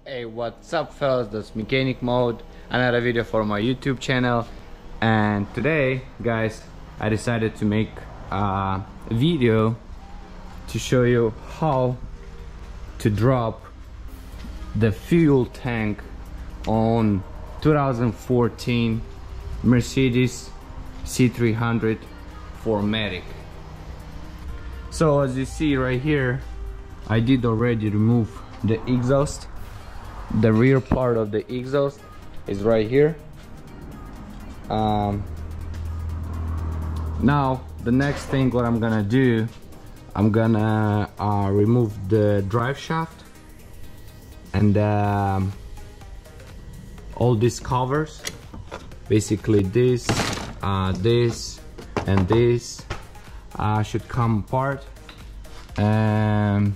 Hey, what's up fellas, that's Mechanic Mode, another video for my YouTube channel. And today guys, I decided to make a video to show you how to drop the fuel tank on 2014 Mercedes C300 for matic. So as you see right here, I did already remove the exhaust. The rear part of the exhaust is right here. Now the next thing what I'm gonna do, I'm gonna remove the drive shaft and all these covers, basically this and this should come apart, and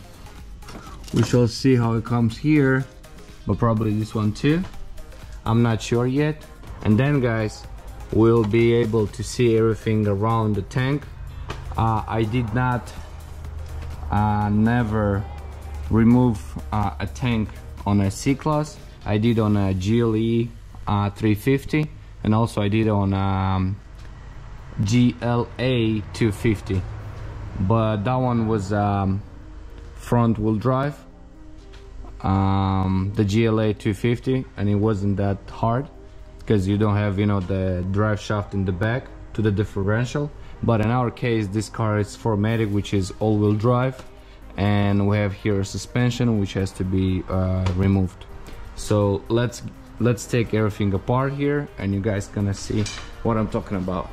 we shall see how it comes here, but probably this one too, I'm not sure yet. And then guys, we'll be able to see everything around the tank. I did not never remove a tank on a C-Class. I did on a GLE 350, and also I did on GLA 250, but that one was front wheel drive, the GLA 250, and it wasn't that hard because you don't have, you know, the drive shaft in the back to the differential. But in our case, this car is 4MATIC, which is all-wheel drive, and we have here a suspension which has to be removed. So let's take everything apart here, and you guys gonna see what I'm talking about.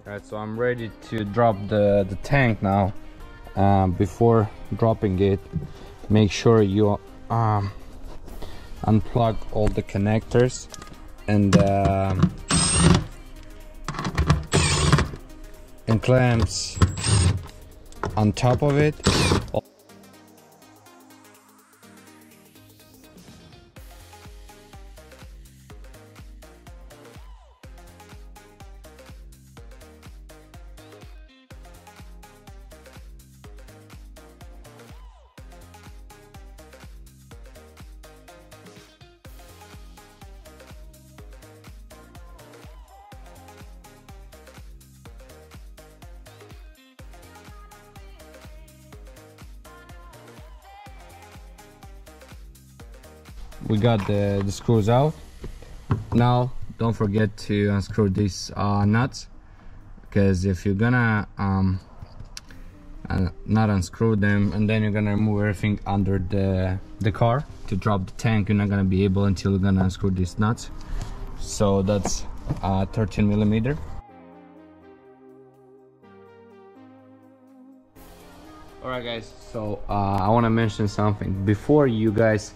Alright, so I'm ready to drop the tank now. Before dropping it, make sure you unplug all the connectors and clamps on top of it. We got the screws out. Now don't forget to unscrew these nuts, because if you're gonna not unscrew them and then you're gonna remove everything under the car to drop the tank, you're not gonna be able until you're gonna unscrew these nuts. So that's 13mm. Alright guys, so I want to mention something before you guys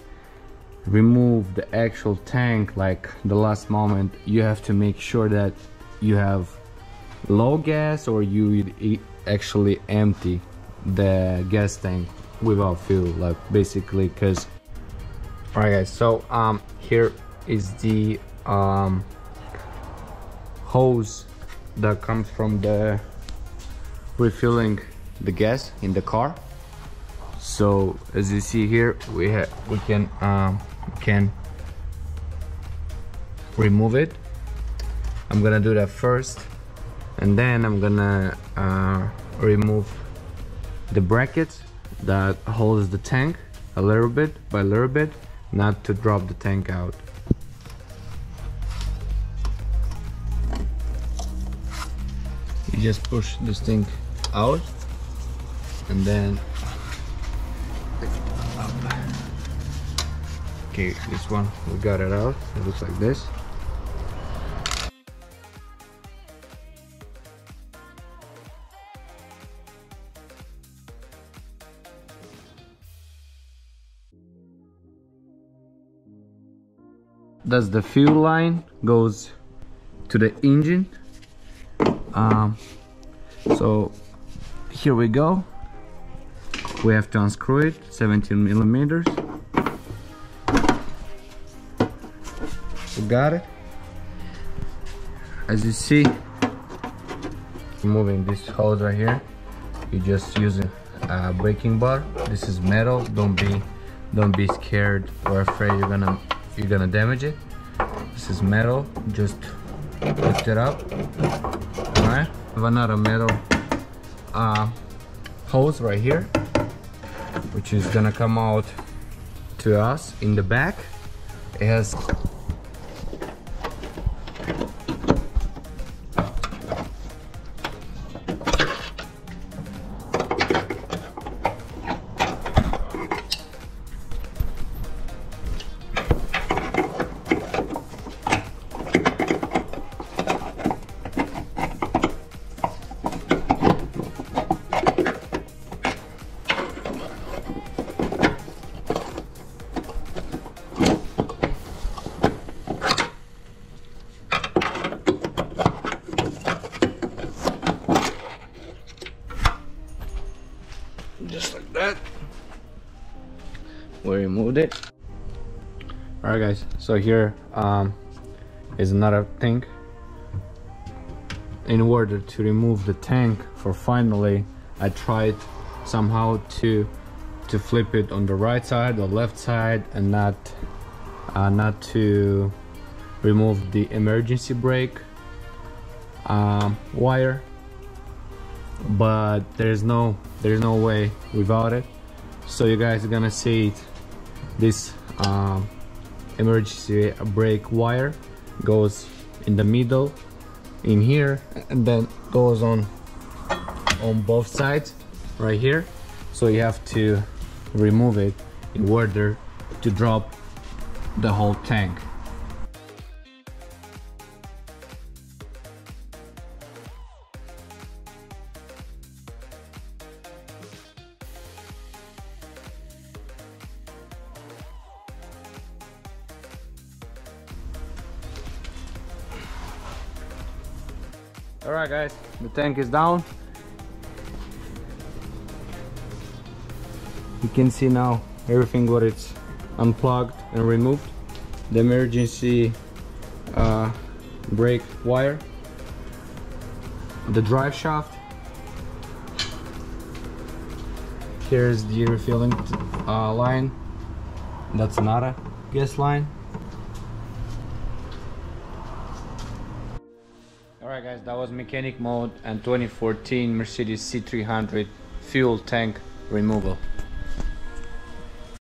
remove the actual tank. Like the last moment, you have to make sure that you have low gas, or you actually empty the gas tank without fuel, like basically, because Alright guys, so here is the hose that comes from the refilling the gas in the car. So as you see here, we can remove it. I'm gonna do that first, and then I'm gonna remove the brackets that holds the tank a little bit by little bit, not to drop the tank out. You just push this thing out and then lift it up. Okay, this one we got it out. It looks like this. That's the fuel line, goes to the engine. So here we go. We have to unscrew it, 17 millimeters. We got it. As you see, removing this hose right here, you just use a braking bar. This is metal. Don't be scared or afraid you're gonna damage it. This is metal. Just lift it up. All right. I have another metal hose right here, which is gonna come out to us in the back. It has just like that. We removed it. Alright guys, so here is another thing. In order to remove the tank, for finally I tried somehow to flip it on the right side or left side, and not to remove the emergency brake wire, but there's no way without it. So you guys are gonna see this emergency brake wire goes in the middle in here, and then goes on both sides right here. So you have to remove it in order to drop the whole tank. Alright guys, the tank is down. You can see now everything what it's unplugged and removed. The emergency brake wire, the drive shaft. Here's the refilling line. That's not a gas line. Alright guys, that was mechanic mode and 2014 Mercedes C300 fuel tank removal.